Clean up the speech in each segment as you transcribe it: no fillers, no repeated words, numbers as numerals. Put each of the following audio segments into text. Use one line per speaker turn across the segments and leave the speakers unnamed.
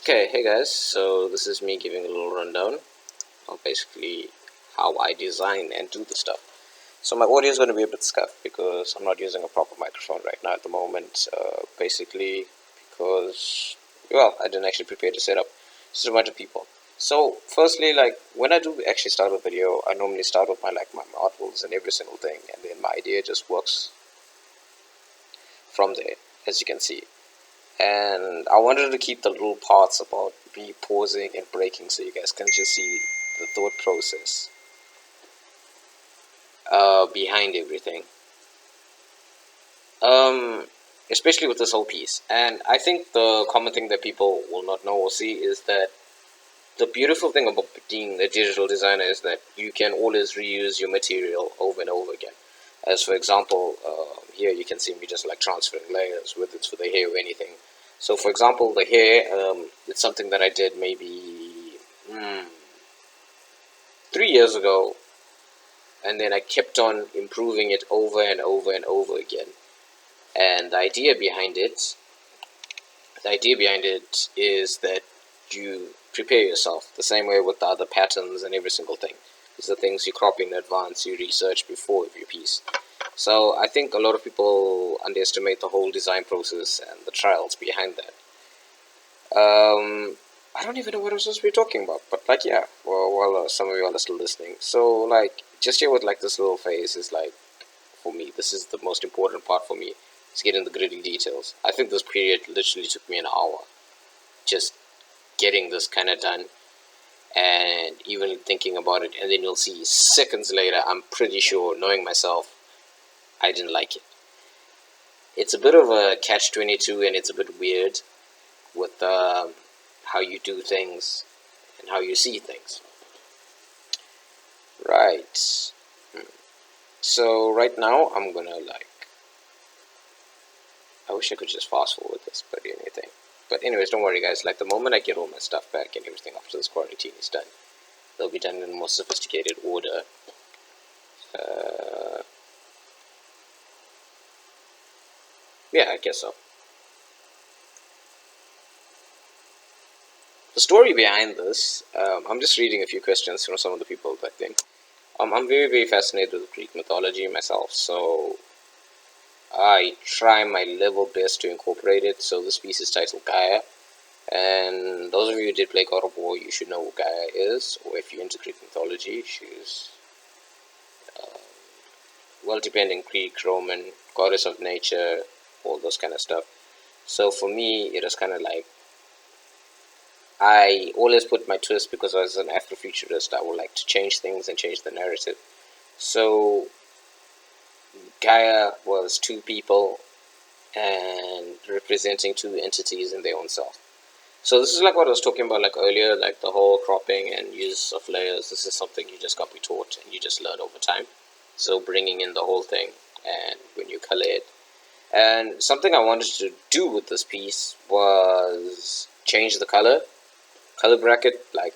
Okay, hey guys, so this is me giving a little rundown of basically how I design and do the stuff. So my audio is going to be a bit scuffed because I'm not using a proper microphone right now at the moment, basically because, well, I didn't actually prepare to set up. It's just a bunch of people. So firstly, like when I do actually start a video, I normally start with my models and every single thing, and then my idea just works from there, as you can see. And I wanted to keep the little parts about me pausing and breaking so you guys can just see the thought process behind everything. Um, Especially with this whole piece. And I think the common thing that people will not know or see is that the beautiful thing about being a digital designer is that you can always reuse your material over and over again. As for example, here you can see me just like transferring layers, whether it's for the hair or anything. So for example, the hair, it's something that I did maybe 3 years ago, and then I kept on improving it over and over and over again. And the idea behind it is that you prepare yourself the same way with the other patterns and every single thing. These are things you crop in advance, you research before your piece. So I think a lot of people underestimate the whole design process and the trials behind that. I don't even know what I'm supposed to be talking about, but like, yeah, well, some of you are still listening. So, like, just here with like this little phase is like, for me, this is the most important part for me, is getting the gritty details. I think this period literally took me an hour, just getting this kind of done, and even thinking about it, and then you'll see seconds later, I'm pretty sure, knowing myself, I didn't like it. It's a bit of a catch-22, and it's a bit weird with how you do things and how you see things. Right. So right now I'm gonna I wish I could just fast forward this, but anything. But anyways, don't worry guys, like the moment I get all my stuff back and everything after this quarantine is done, they'll be done in a more sophisticated order. Yeah, I guess so. The story behind this, I'm just reading a few questions from some of the people that think. I'm very, very fascinated with Greek mythology myself, so I try my level best to incorporate it. So this piece is titled Gaia, and those of you who did play God of War, you should know who Gaia is, or if you're into Greek mythology, she's, well, depending, Greek, Roman, goddess of nature, all those kind of stuff. So for me, it was kind of like, I always put my twist because as an afrofuturist, I would like to change things and change the narrative. So Gaia was two people and representing two entities in their own self. So this is like what I was talking about like earlier, like the whole cropping and use of layers. This is something you just can't be taught and you just learn over time. So bringing in the whole thing and when you color it. And something I wanted to do with this piece was change the color bracket. Like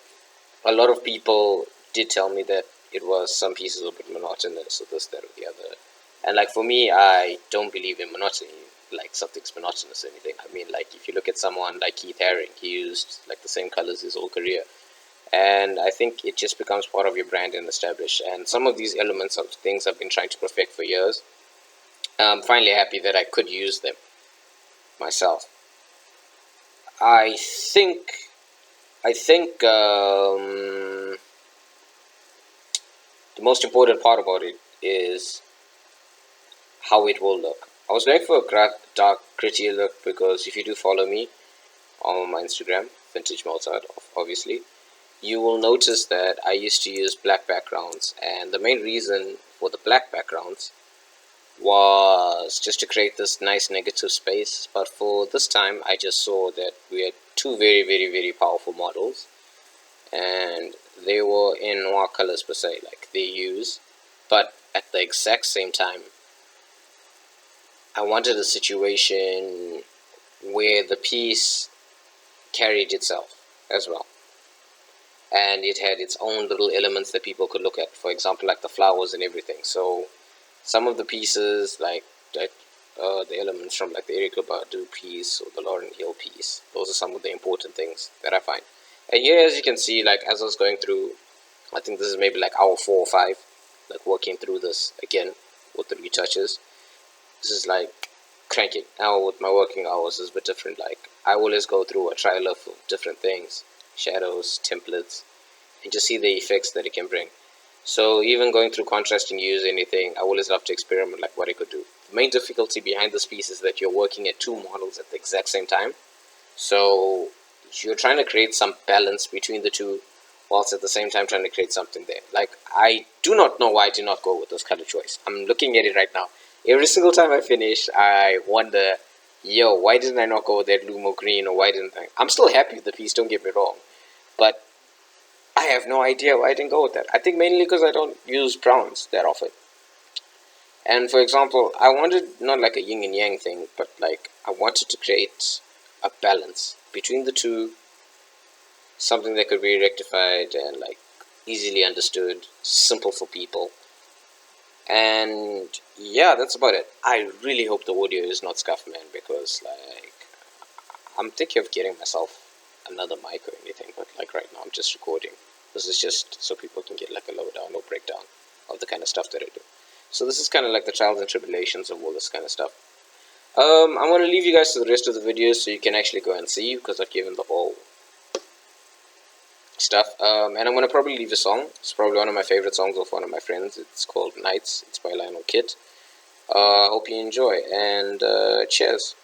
a lot of people did tell me that it was some pieces a bit monotonous or this, that, or the other. And like for me, I don't believe in monotony, like something's monotonous or anything. I mean, like if you look at someone like Keith Haring, he used like the same colors his whole career. And I think it just becomes part of your brand and established. And some of these elements of things I've been trying to perfect for years. I'm finally happy that I could use them myself. I think, I think the most important part about it is how it will look. I was going for a dark, grittier look because if you do follow me on my Instagram, Vintage Mozart, obviously, you will notice that I used to use black backgrounds, and the main reason for the black backgrounds was just to create this nice negative space. But for this time, I just saw that we had two very, very, very powerful models, and they were in noir colors per se, like they use, but at the exact same time, I wanted a situation where the piece carried itself as well, and it had its own little elements that people could look at, for example like the flowers and everything. So some of the pieces, like the elements from like the Erykah Badu piece or the Lauryn Hill piece. Those are some of the important things that I find. And here, as you can see, like as I was going through, I think this is maybe like hour 4 or 5, like working through this again with the retouches. This is like cranking. Now with my working hours is a bit different. Like I always go through a trial of different things, shadows, templates, and just see the effects that it can bring. So even going through contrasting hues, anything, I always love to experiment like what I could do. The main difficulty behind this piece is that you're working at 2 models at the exact same time. So you're trying to create some balance between the two, whilst at the same time trying to create something there. Like I do not know why I did not go with this color choice. I'm looking at it right now. Every single time I finish, I wonder, yo, why didn't I not go with that Lumo green, or why didn't I? I'm still happy with the piece, don't get me wrong, but I have no idea why I didn't go with that. I think mainly because I don't use browns that often. And for example, I wanted not like a yin and yang thing, but like I wanted to create a balance between the two, something that could be rectified and like easily understood, simple for people. And yeah, that's about it. I really hope the audio is not scuffed, man, because like I'm thinking of getting myself another mic or anything, but like right now I'm just recording. This is just so people can get like a lowdown or breakdown of the kind of stuff that I do. So this is kind of like the trials and tribulations of all this kind of stuff. I'm going to leave you guys to the rest of the videos so you can actually go and see, because I've given the whole stuff. And I'm going to probably leave a song. It's probably one of my favorite songs of one of my friends. It's called Nights. It's by Lionel Kit. Hope you enjoy, and cheers.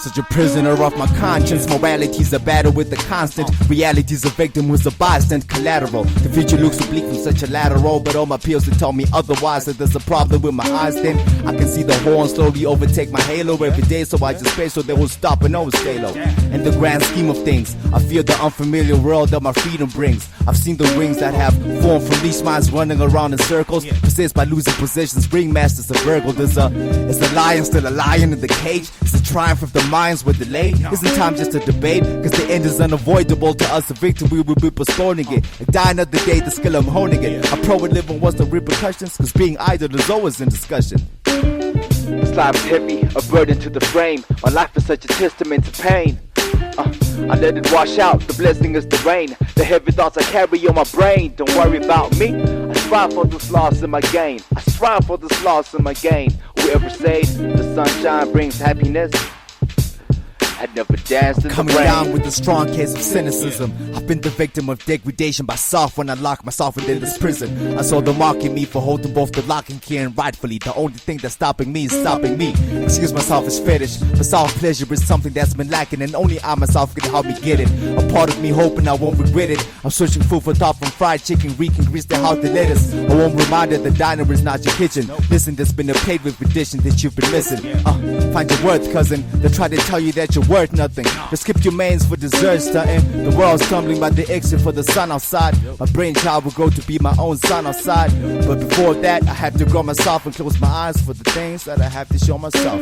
Such a prisoner of my conscience. Morality's a battle with the constant. Reality's a victim who's a bystand collateral. The future looks so bleak from such a lateral, but all my peers have told me otherwise. That there's a problem with my eyes. Then I can see the horn slowly overtake my halo every day, so I just pray so they will stop and always stay low. In the grand scheme of things, I fear the unfamiliar world that my freedom brings. I've seen the rings that have formed from leash minds running around in circles, persist by losing positions, ringmasters are burgled. Is the lion still a lion in the cage? Is the triumph of the minds were delayed? Isn't time just a debate? Cause the end is unavoidable. To us the victory will be postponing it. Like die another day, the skill I'm honing it. I'm pro with living, what's the repercussions? Cause being idle is always in discussion. This life is heavy, a burden to the frame. My life is such a testament to pain. I let it wash out, the blessing is the rain. The heavy thoughts I carry on my brain. Don't worry about me, I strive for this loss in my gain. I strive for this loss in my gain. Whoever said the sunshine brings happiness, had never danced in the rain. Coming down with a strong case of cynicism. I've been the victim of degradation by self when I locked myself in this prison. I saw them mocking me for holding both the lock and key, and rightfully the only thing that's stopping me is stopping me. Excuse my selfish fetish, but self-pleasure is something that's been lacking, and only I myself can help me get it. A part of me hoping I won't regret it. I'm searching food for thought from fried chicken, reeking grease to how the lettuce. I won't remind that the diner is not your kitchen. Listen, there's been a plate with addition that you've been missing. Find your worth, cousin. They try to tell you that you're worth nothing. They skip your mains for dessert, stunting. The world's tumbling by the exit for the sun outside. My brainchild will grow to be my own son outside. But before that, I had to grow myself and close my eyes for the things that I have to show myself.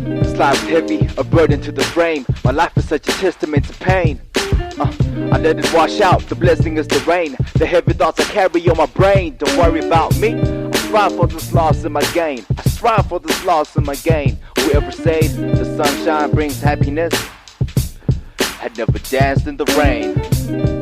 This life's heavy, a burden to the frame. My life is such a testament to pain. I let it wash out, the blessing is the rain. The heavy thoughts I carry on my brain. Don't worry about me, I strive for this loss in my gain. I strive for this loss in my gain. Whoever says the sunshine brings happiness, had never danced in the rain.